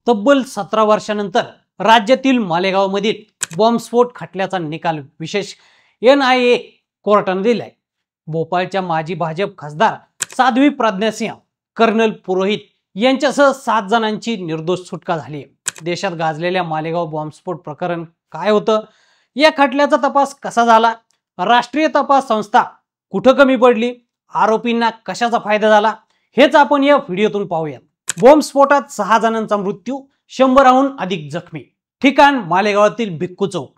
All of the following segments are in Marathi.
तब्बल 17 वर्षानंतर राज्यातील मालेगावमधील बॉम्बस्फोट खटल्याचा निकाल विशेष NIA कोर्टाने दिलाय। भोपाळच्या माजी भाजप खासदार साध्वी प्रज्ञा सिंह, कर्नल पुरोहित यांच्यासह 7 जणांची निर्दोष सुटका झाली आहे। देशात गाजलेल्या मालेगाव बॉम्बस्फोट प्रकरण काय होतं, या खटल्याचा तपास कसा झाला, राष्ट्रीय तपास संस्था कुठं कमी पडली, आरोपींना कशाचा फायदा झाला, हेच आपण या व्हिडिओतून पाहूया। बॉम्बस्फोटात 6 जणांचा मृत्यू, 100हून अधिक जखमी। ठिकाण मालेगावातील भिक्खू चौक।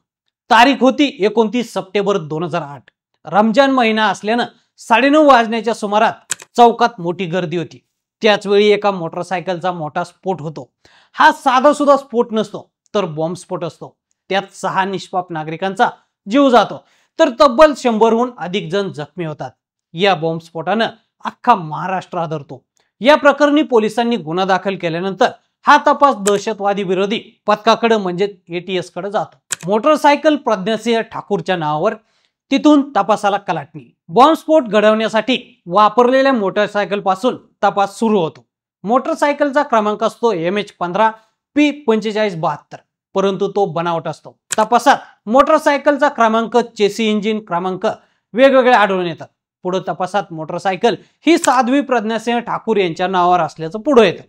तारीख होती 29 सप्टेंबर 2008। रमजान महिना असल्यानं 9:30 वाजण्याच्या सुमारात चौकात मोठी गर्दी होती। त्याच वेळी एका मोटरसायकलचा मोठा स्फोट होतो। हा साधा सुद्धा स्फोट नसतो, तर बॉम्बस्फोट असतो। त्यात 6 निष्पाप नागरिकांचा जीव जातो, तर तब्बल 100हून अधिक जण जखमी होतात। या बॉम्बस्फोटानं अख्खा महाराष्ट्र हादरतो। या प्रकरणी पोलिसांनी गुन्हा दाखल केल्यानंतर हा तपास दहशतवादी विरोधी पथकाकडे म्हणजे ATS कडे जातो। मोटरसायकल प्रज्ञासिंह ठाकूरच्या नावावर, तिथून तपासाला कलाटणी। बॉम्बस्फोट घडवण्यासाठी वापरलेल्या मोटरसायकल पासून तपास सुरू होतो। मोटरसायकलचा क्रमांक असतो MH15 P4572, परंतु तो बनावट असतो। तपासात मोटरसायकलचा क्रमांक, चेसी इंजिन क्रमांक वेगवेगळे आढळून येतात। पुढे तपासात मोटरसायकल ही साध्वी प्रज्ञासिंह ठाकूर यांच्या नावावर असल्याचं पुढे येतं।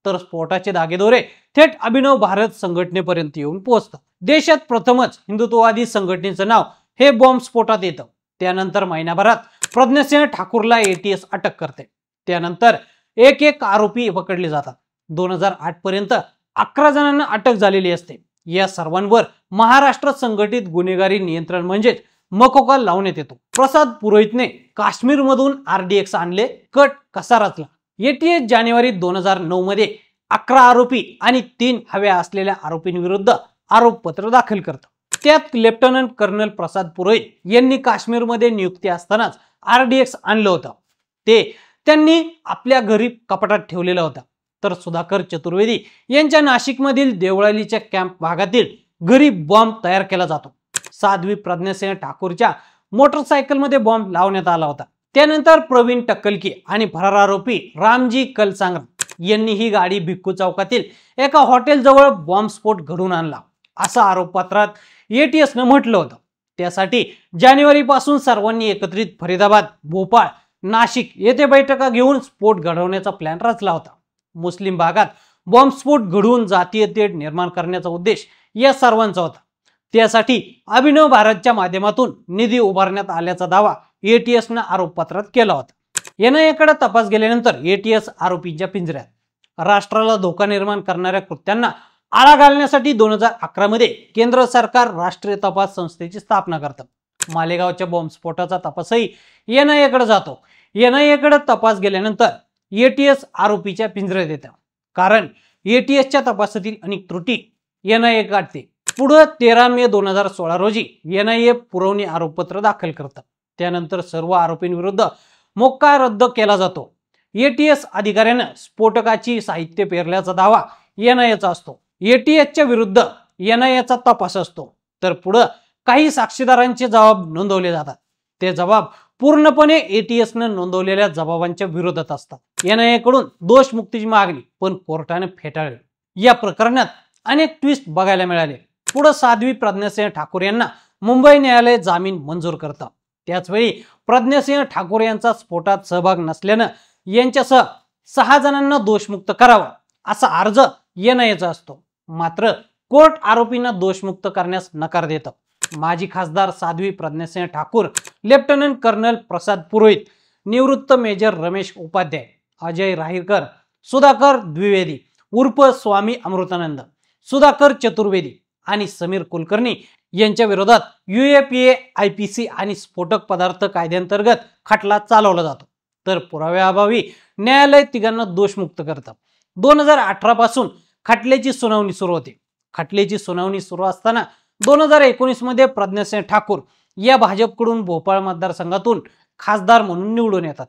तर स्फोटाचे धागेदोरे थेट अभिनव भारत संघटनेपर्यंत येऊन पोहोचतात। देशात प्रथमच हिंदुत्ववादी संघटनेचं नाव हे बॉम्बस्फोटात येतं। त्यानंतर महिनाभरात प्रज्ञासिंह ठाकूरला ATS अटक करते। त्यानंतर एक आरोपी पकडले जातात। 2008 पर्यंत 11 जणांना अटक झालेली असते। या सर्वांवर महाराष्ट्र संघटित गुन्हेगारी नियंत्रण म्हणजे मकोका लावण्यात येतो। प्रसाद पुरोहितने काश्मीरमधून RDX आणले, कट कसा रचला। ATS जानेवारी 2009 मध्ये 11 आरोपी आणि 3 हव्या असलेल्या आरोपींविरुद्ध आरोपपत्र दाखल करतं। त्यात लेफ्टनंट कर्नल प्रसाद पुरोहित यांनी काश्मीरमध्ये नियुक्ती असतानाच RDX आणलं होतं। ते त्यांनी आपल्या घरी कपाटात ठेवलेलं होतं। तर सुधाकर चतुर्वेदी यांच्या नाशिकमधील देवळालीच्या कॅम्प भागातील घरी बॉम्ब तयार केला जातो। साध्वी प्रज्ञासिंह ठाकूरच्या मोटरसायकलमध्ये बॉम्ब लावण्यात आला होता। त्यानंतर प्रवीण टक्कलकी आणि फरार आरोपी रामजी कलसांगरा यांनी ही गाडी भिक्खू चौकातील एका हॉटेल जवळ बॉम्बस्फोट घडवून आणला, असं आरोपपत्रात ATS ने म्हटलं होतं। त्यासाठी जानेवारी पासून सर्वांनी एकत्रित फरीदाबाद, भोपाळ, नाशिक येथे बैठका घेऊन स्फोट घडवण्याचा प्लॅन रचला होता। मुस्लिम भागात बॉम्बस्फोट घडवून जातीय तेढ निर्माण करण्याचा उद्देश या सर्वांचा होता। त्यासाठी अभिनव भारतच्या माध्यमातून निधी उभारण्यात आल्याचा दावा ATS ने आरोपपत्रात केला होता। NIA कडे तपास गेल्यानंतर ATS आरोपींच्या पिंजऱ्यात। राष्ट्राला धोका निर्माण करणाऱ्या कृत्यांना आळा घालण्यासाठी 2011 मध्ये केंद्र सरकार राष्ट्रीय तपास संस्थेची स्थापना करतं। मालेगावच्या बॉम्बस्फोटाचा तपासही NIA कडे जातो। NIA कडे तपास गेल्यानंतर ATS आरोपीच्या पिंजऱ्यात येतं, कारण ATSच्या तपासातील अनेक त्रुटी NIA काढते। पुढे 13 मे 2016 रोजी NIA पुरवणी आरोपपत्र दाखल करतं। त्यानंतर सर्व आरोपींविरुद्ध मोक्का रद्द केला जातो। ATS अधिकाऱ्यानं स्फोटकाची साहित्य पेरल्याचा दावा NIAचा असतो। ATSच्या विरुद्ध NIAचा तपास असतो। तर पुढे काही साक्षीदारांचे जबाब नोंदवले जातात। ते जबाब पूर्णपणे ATS ने नोंदवलेल्या जबाबांच्या विरोधात असतात। NIA कडून दोषमुक्तीची मागणी पण कोर्टाने फेटाळली। या प्रकरणात अनेक ट्विस्ट बघायला मिळाले। पुढे साध्वी प्रज्ञासिंह ठाकूर यांना मुंबई न्यायालय जामीन मंजूर करतं। त्याचवेळी प्रज्ञासिंह ठाकूर यांचा स्फोटात सहभाग नसल्यानं यांच्यासह 6 जणांना दोषमुक्त करावं असा अर्ज NIAचा असतो। मात्र कोर्ट आरोपींना दोषमुक्त करण्यास नकार देतं। माजी खासदार साध्वी प्रज्ञासिंह ठाकूर, लेफ्टनंट कर्नल प्रसाद पुरोहित, निवृत्त मेजर रमेश उपाध्याय, अजय राहीरकर, सुधाकर द्विवेदी उर्फ स्वामी अमृतानंद, सुधाकर चतुर्वेदी आणि समीर कुलकर्णी यांच्या विरोधात UAPA IPC आणि स्फोटक पदार्थ कायद्याअंतर्गत खटला चालवला जातो। तर पुराव्याअभावी न्यायालय तिघांना दोषमुक्त करतं। 2018 पासून खटल्याची सुनावणी सुरू होते। खटल्याची सुनावणी सुरू असताना 2019 मध्ये प्रज्ञासिंह ठाकूर या भाजपकडून भोपाळ मतदारसंघातून खासदार म्हणून निवडून येतात।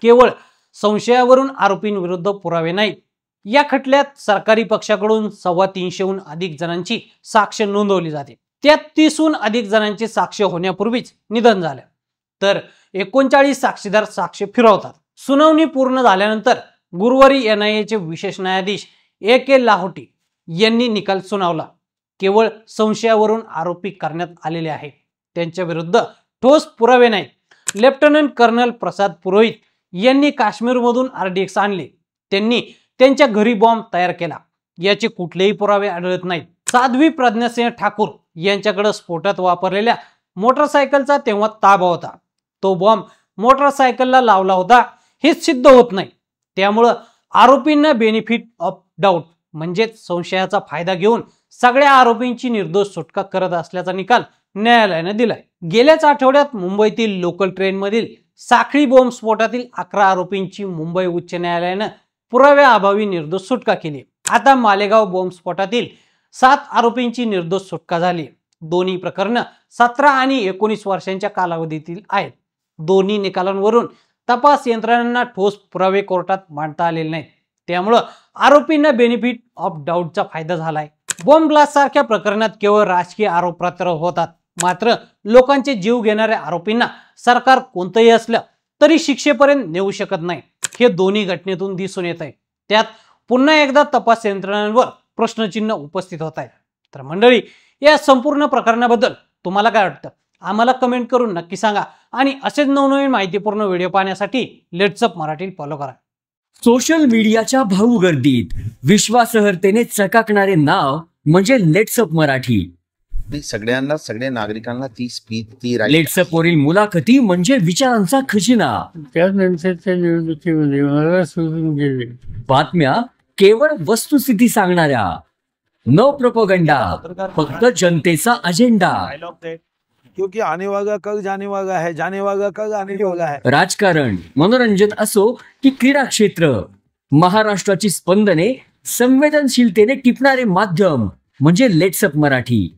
केवळ संशयावरून आरोपींविरुद्ध पुरावे नाहीत। या खटल्यात सरकारी पक्षाकडून 325हून अधिक जणांची साक्ष नोंदवली जाते। त्यात 30हून अधिक जणांची साक्ष होण्यापूर्वीच निधन झालं। तर 39 साक्षीदार साक्ष फिरवतात। सुनावणी पूर्ण झाल्यानंतर गुरुवारी NIAचे विशेष न्यायाधीश AK लाहोटी यांनी निकाल सुनावला. केवळ संशयावरून आरोपी करण्यात आलेले आहे. त्यांच्या विरुद्ध ठोस पुरावे नाहीत. लेफ्टनंट कर्नल प्रसाद पुरोहित यांनी काश्मीरमधून RDX आणले. त्यांनी त्यांच्या घरी बॉम्ब तयार केला. याचे कुठलेही पुरावे आढळत नाहीत. साध्वी प्रज्ञासिंह ठाकूर यांच्याकडे स्फोटात वापरलेल्या मोटरसायकलचा तेव्हा ताबा होता. तो बॉम्ब मोटरसायकलला लावला होता हे सिद्ध होत नाही. त्यामुळं आरोपींना बेनिफिट ऑफ डाऊट म्हणजेच संशयाचा फायदा घेऊन सगळ्या आरोपींची निर्दोष सुटका करत असल्याचा निकाल न्यायालयाने दिलाय. गेल्याच आठवड्यात मुंबईतील लोकल ट्रेनमधील साखळी बॉम्ब स्फोटातील 11 आरोपींची मुंबई उच्च न्यायालयाने पुराव्याअभावी निर्दोष सुटका केली. आता मालेगाव बॉम्ब स्फोटातील 7 आरोपींची निर्दोष सुटका झाली. दोन्ही प्रकरण 17 आणि 19 वर्षांच्या कालावधीतील आहेत. दोन्ही निकालांवरून तपास यंत्रणांना ठोस पुरावे कोर्टात मांडता आलेले नाहीत. त्यामुळं आरोपींना बेनिफिट ऑफ डाऊटचा फायदा झालाय. बॉम्ब ब्लास्ट सारख्या प्रकरणात केवळ राजकीय आरोप प्रत्यारोप होतात. मात्र लोकांचे जीव घेणाऱ्या आरोपींना सरकार कोणतंही असलं तरी शिक्षेपर्यंत नेऊ शकत नाही. हे दोन्ही घटनेतून दिसून येत आहे. त्यात पुन्हा एकदा तपास यंत्रणांवर प्रश्नचिन्ह उपस्थित होत आहे. तर मंडळी, या संपूर्ण प्रकरणाबद्दल तुम्हाला काय वाटतं आम्हाला कमेंट करून नक्की सांगा. आणि असेच नवनवीन माहितीपूर्ण व्हिडिओ पाहण्यासाठी लेट्स अप मराठी फॉलो करा. सोशल मीडियाच्या भाऊ गर्दीत विश्वासार्हतेने चकाकणारे नाव म्हणजे लेट्स अप मराठी. सगळ्यांना, सगळ्या नागरिकांना ती स्पीच, ती लेट्स अप वरील मुलाखती म्हणजे विचारांचा खजिना. त्यानंतरच्या निवडणुकीमध्ये मला सोडून गेले. बातम्या केवळ वस्तुस्थिती सांगणाऱ्या, न प्रोपोगंडा, फक्त जनतेचा अजेंडा. क्योंकि आने वाला कल जाने वाला है, जाने वाला कल आने वाला है. राजकारण, मनोरंजन असो की क्रीडा क्षेत्र, महाराष्ट्राची स्पंदने संवेदनशीलतेने टिपणारे माध्यम म्हणजे लेट्स अप मराठी.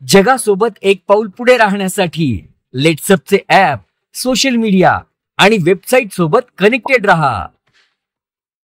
जगासोबत एक पाऊल पुढे राहण्यासाठी लेट्स अपचे ॲप, सोशल मीडिया आणि वेबसाईट सोबत कनेक्टेड रहा.